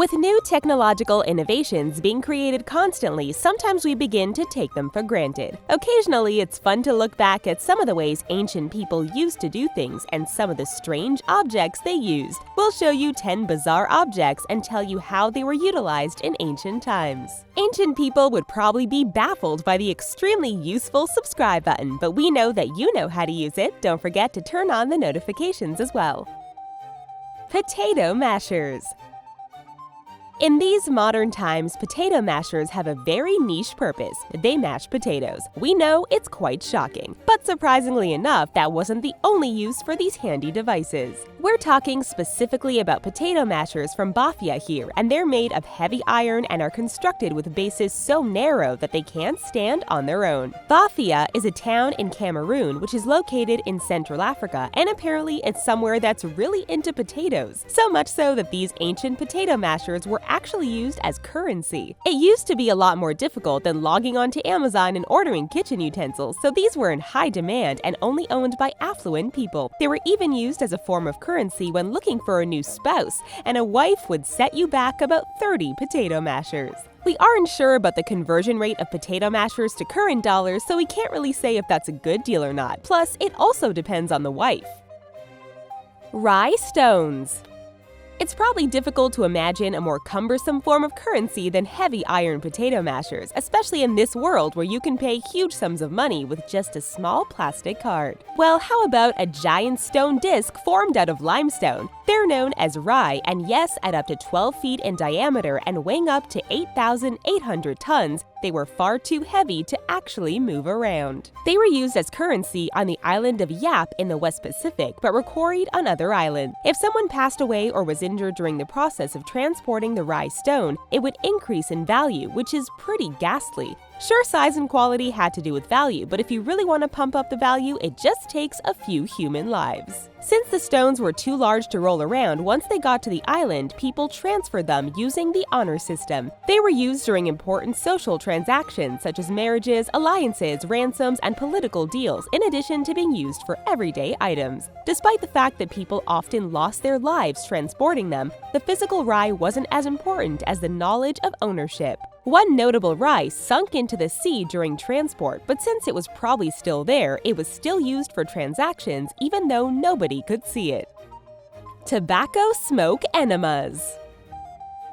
With new technological innovations being created constantly, sometimes we begin to take them for granted. Occasionally, it's fun to look back at some of the ways ancient people used to do things and some of the strange objects they used. We'll show you 10 bizarre objects and tell you how they were utilized in ancient times. Ancient people would probably be baffled by the extremely useful subscribe button, but we know that you know how to use it. Don't forget to turn on the notifications as well. Potato mashers. In these modern times, potato mashers have a very niche purpose. They mash potatoes. We know it's quite shocking. But surprisingly enough, that wasn't the only use for these handy devices. We're talking specifically about potato mashers from Bafia here, and they're made of heavy iron and are constructed with bases so narrow that they can't stand on their own. Bafia is a town in Cameroon which is located in Central Africa, and apparently it's somewhere that's really into potatoes. So much so that these ancient potato mashers were actually used as currency. It used to be a lot more difficult than logging onto Amazon and ordering kitchen utensils, so these were in high demand and only owned by affluent people. They were even used as a form of currency when looking for a new spouse, and a wife would set you back about 30 potato mashers. We aren't sure about the conversion rate of potato mashers to current dollars, so we can't really say if that's a good deal or not. Plus, it also depends on the wife. Rye stones. It's probably difficult to imagine a more cumbersome form of currency than heavy iron potato mashers, especially in this world where you can pay huge sums of money with just a small plastic card. Well, how about a giant stone disc formed out of limestone? They're known as rye, and yes, at up to 12 feet in diameter and weighing up to 8,800 tons, they were far too heavy to actually move around. They were used as currency on the island of Yap in the West Pacific, but were quarried on other islands. If someone passed away or was injured during the process of transporting the rye stone, it would increase in value, which is pretty ghastly. Sure, size and quality had to do with value, but if you really want to pump up the value, it just takes a few human lives. Since the stones were too large to roll around, once they got to the island, people transferred them using the honor system. They were used during important social transactions such as marriages, alliances, ransoms, and political deals, in addition to being used for everyday items. Despite the fact that people often lost their lives transporting them, the physical rye wasn't as important as the knowledge of ownership. One notable rye sunk into the sea during transport, but since it was probably still there, it was still used for transactions even though nobody could see it. Tobacco smoke enemas.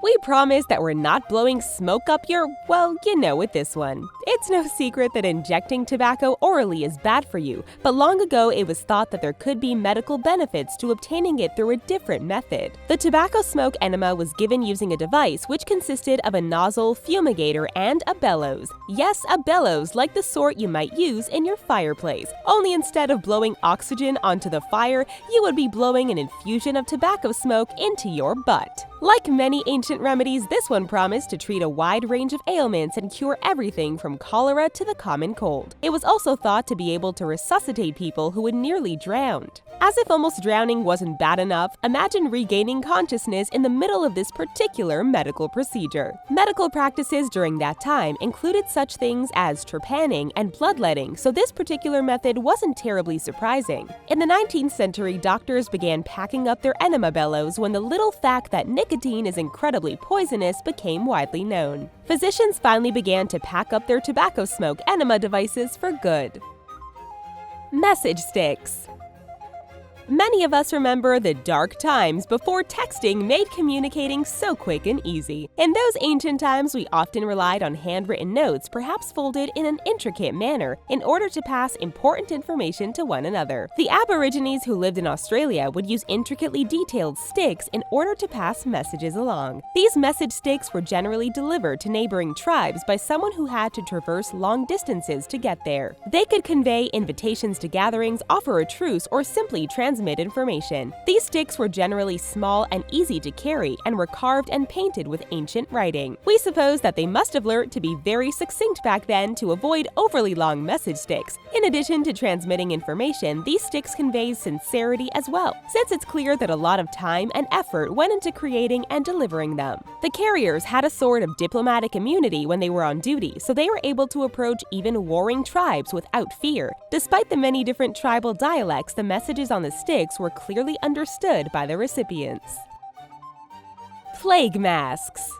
We promise that we're not blowing smoke up your, well, you know, with this one. It's no secret that injecting tobacco orally is bad for you, but long ago it was thought that there could be medical benefits to obtaining it through a different method. The tobacco smoke enema was given using a device which consisted of a nozzle, fumigator, and a bellows. Yes, a bellows like the sort you might use in your fireplace. Only instead of blowing oxygen onto the fire, you would be blowing an infusion of tobacco smoke into your butt. Like many ancient remedies, this one promised to treat a wide range of ailments and cure everything from cholera to the common cold. It was also thought to be able to resuscitate people who had nearly drowned. As if almost drowning wasn't bad enough, imagine regaining consciousness in the middle of this particular medical procedure. Medical practices during that time included such things as trepanning and bloodletting, so this particular method wasn't terribly surprising. In the 19th century, doctors began packing up their enema bellows when the little fact that nicotine is incredibly poisonous became widely known. Physicians finally began to pack up their tobacco smoke enema devices for good. Message sticks. Many of us remember the dark times before texting made communicating so quick and easy. In those ancient times, we often relied on handwritten notes, perhaps folded in an intricate manner, in order to pass important information to one another. The Aborigines who lived in Australia would use intricately detailed sticks in order to pass messages along. These message sticks were generally delivered to neighboring tribes by someone who had to traverse long distances to get there. They could convey invitations to gatherings, offer a truce, or simply transmit information. These sticks were generally small and easy to carry and were carved and painted with ancient writing. We suppose that they must have learned to be very succinct back then to avoid overly long message sticks. In addition to transmitting information, these sticks convey sincerity as well, since it's clear that a lot of time and effort went into creating and delivering them. The carriers had a sort of diplomatic immunity when they were on duty, so they were able to approach even warring tribes without fear. Despite the many different tribal dialects, the messages on the sticks were clearly understood by the recipients. Plague masks.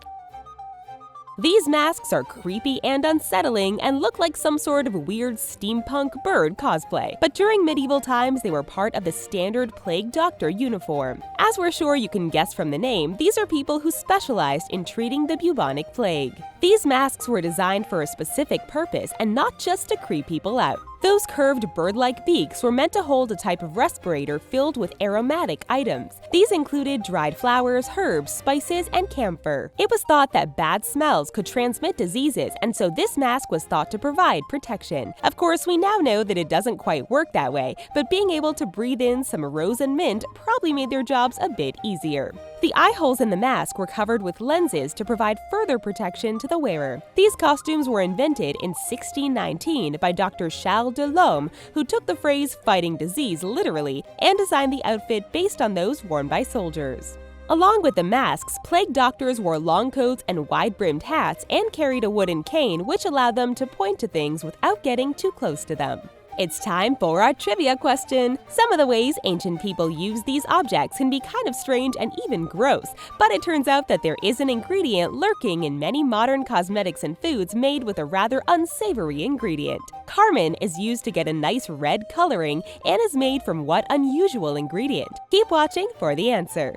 These masks are creepy and unsettling and look like some sort of weird steampunk bird cosplay. But during medieval times, they were part of the standard plague doctor uniform. As we're sure you can guess from the name, these are people who specialized in treating the bubonic plague. These masks were designed for a specific purpose and not just to creep people out. Those curved bird-like beaks were meant to hold a type of respirator filled with aromatic items. These included dried flowers, herbs, spices, and camphor. It was thought that bad smells could transmit diseases, and so this mask was thought to provide protection. Of course, we now know that it doesn't quite work that way, but being able to breathe in some rose and mint probably made their jobs a bit easier. The eye holes in the mask were covered with lenses to provide further protection to the wearer. These costumes were invented in 1619 by Dr. Charles Delhomme, who took the phrase "fighting disease" literally and designed the outfit based on those worn by soldiers. Along with the masks, plague doctors wore long coats and wide-brimmed hats and carried a wooden cane which allowed them to point to things without getting too close to them. It's time for our trivia question. Some of the ways ancient people used these objects can be kind of strange and even gross, but it turns out that there is an ingredient lurking in many modern cosmetics and foods made with a rather unsavory ingredient. Carmine is used to get a nice red coloring and is made from what unusual ingredient? Keep watching for the answer.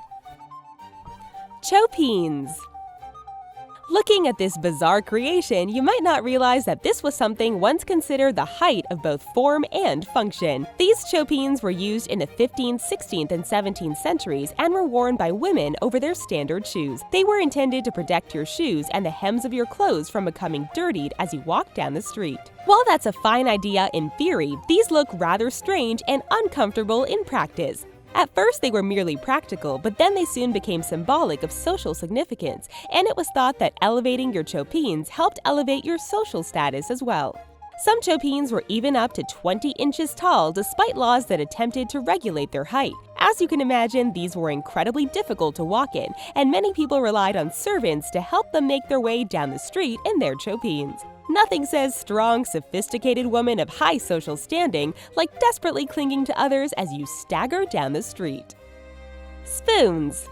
Chopines. Looking at this bizarre creation, you might not realize that this was something once considered the height of both form and function. These chopines were used in the 15th, 16th, and 17th centuries and were worn by women over their standard shoes. They were intended to protect your shoes and the hems of your clothes from becoming dirtied as you walk down the street. While that's a fine idea in theory, these look rather strange and uncomfortable in practice. At first, they were merely practical, but then they soon became symbolic of social significance, and it was thought that elevating your chopines helped elevate your social status as well. Some chopines were even up to 20 inches tall despite laws that attempted to regulate their height. As you can imagine, these were incredibly difficult to walk in, and many people relied on servants to help them make their way down the street in their chopines. Nothing says strong, sophisticated woman of high social standing like desperately clinging to others as you stagger down the street. Spoons.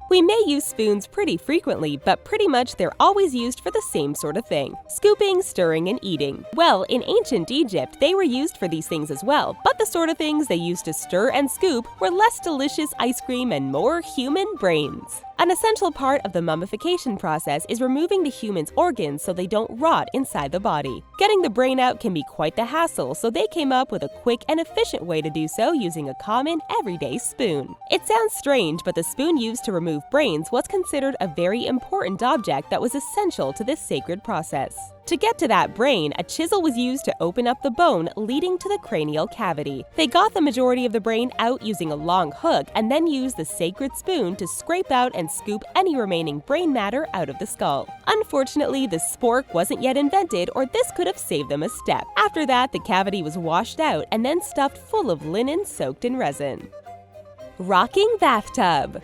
We may use spoons pretty frequently, but pretty much they're always used for the same sort of thing: scooping, stirring, and eating. Well, in ancient Egypt, they were used for these things as well, but the sort of things they used to stir and scoop were less delicious ice cream and more human brains. An essential part of the mummification process is removing the human's organs so they don't rot inside the body. Getting the brain out can be quite the hassle, so they came up with a quick and efficient way to do so using a common, everyday spoon. It sounds strange, but the spoon used to remove brains was considered a very important object that was essential to this sacred process. To get to that brain, a chisel was used to open up the bone leading to the cranial cavity. They got the majority of the brain out using a long hook and then used the sacred spoon to scrape out and scoop any remaining brain matter out of the skull. Unfortunately, the spork wasn't yet invented, or this could have saved them a step. After that, the cavity was washed out and then stuffed full of linen soaked in resin. Rocking bathtub.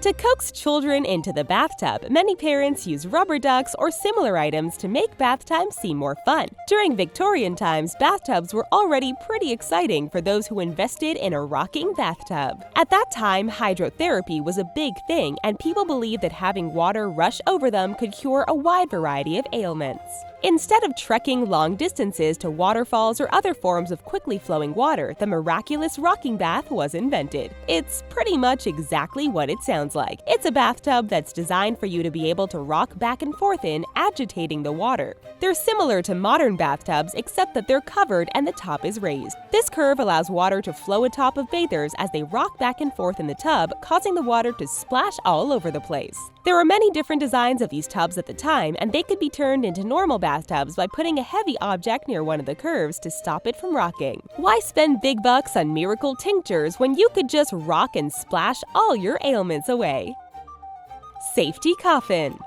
To coax children into the bathtub, many parents use rubber ducks or similar items to make bath time seem more fun. During Victorian times, bathtubs were already pretty exciting for those who invested in a rocking bathtub. At that time, hydrotherapy was a big thing, and people believed that having water rush over them could cure a wide variety of ailments. Instead of trekking long distances to waterfalls or other forms of quickly flowing water, the miraculous rocking bath was invented. It's pretty much exactly what it sounds like. It's a bathtub that's designed for you to be able to rock back and forth in, agitating the water. They're similar to modern bathtubs, except that they're covered and the top is raised. This curve allows water to flow atop of bathers as they rock back and forth in the tub, causing the water to splash all over the place. There were many different designs of these tubs at the time, and they could be turned into normal bathtubs by putting a heavy object near one of the curves to stop it from rocking. Why spend big bucks on miracle tinctures when you could just rock and splash all your ailments away? Safety coffin.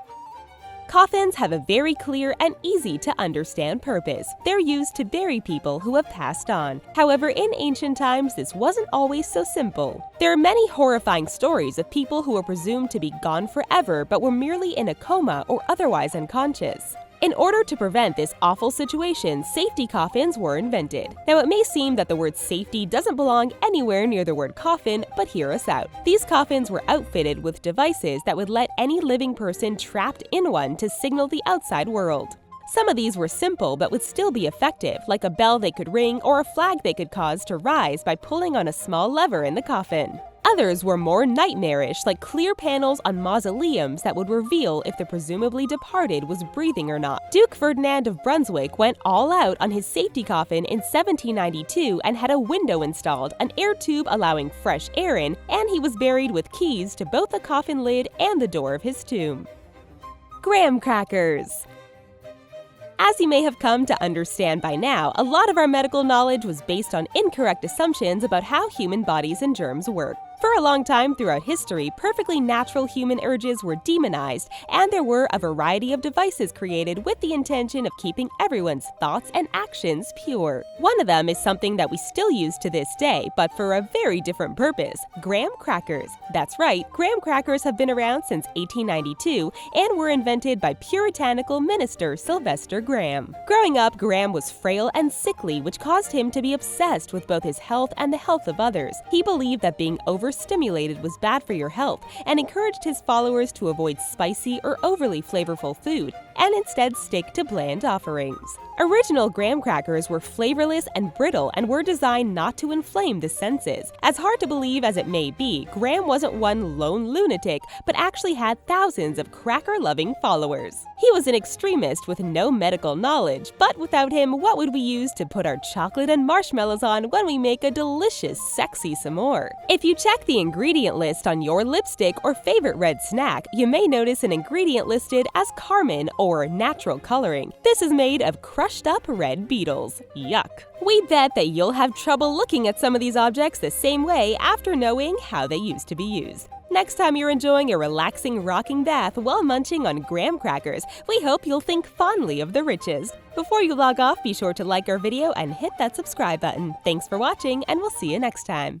Coffins have a very clear and easy to understand purpose. They're used to bury people who have passed on. However, in ancient times, this wasn't always so simple. There are many horrifying stories of people who were presumed to be gone forever but were merely in a coma or otherwise unconscious. In order to prevent this awful situation, safety coffins were invented. Now, it may seem that the word safety doesn't belong anywhere near the word coffin, but hear us out. These coffins were outfitted with devices that would let any living person trapped in one to signal the outside world. Some of these were simple but would still be effective, like a bell they could ring or a flag they could cause to rise by pulling on a small lever in the coffin. Others were more nightmarish, like clear panels on mausoleums that would reveal if the presumably departed was breathing or not. Duke Ferdinand of Brunswick went all out on his safety coffin in 1792 and had a window installed, an air tube allowing fresh air in, and he was buried with keys to both the coffin lid and the door of his tomb. Graham crackers. As you may have come to understand by now, a lot of our medical knowledge was based on incorrect assumptions about how human bodies and germs work. For a long time throughout history, perfectly natural human urges were demonized, and there were a variety of devices created with the intention of keeping everyone's thoughts and actions pure. One of them is something that we still use to this day, but for a very different purpose: graham crackers. That's right, graham crackers have been around since 1892 and were invented by puritanical minister Sylvester Graham. Growing up, Graham was frail and sickly, which caused him to be obsessed with both his health and the health of others. He believed that being overstimulated was bad for your health and encouraged his followers to avoid spicy or overly flavorful food and instead stick to bland offerings. Original graham crackers were flavorless and brittle and were designed not to inflame the senses. As hard to believe as it may be, Graham wasn't one lone lunatic, but actually had thousands of cracker-loving followers. He was an extremist with no medical knowledge, but without him, what would we use to put our chocolate and marshmallows on when we make a delicious, sexy s'more? If you check the ingredient list on your lipstick or favorite red snack, you may notice an ingredient listed as carmine or natural coloring. This is made of crushed up red beetles. Yuck. We bet that you'll have trouble looking at some of these objects the same way after knowing how they used to be used. Next time you're enjoying a relaxing rocking bath while munching on graham crackers, we hope you'll think fondly of the riches. Before you log off, be sure to like our video and hit that subscribe button. Thanks for watching, and we'll see you next time.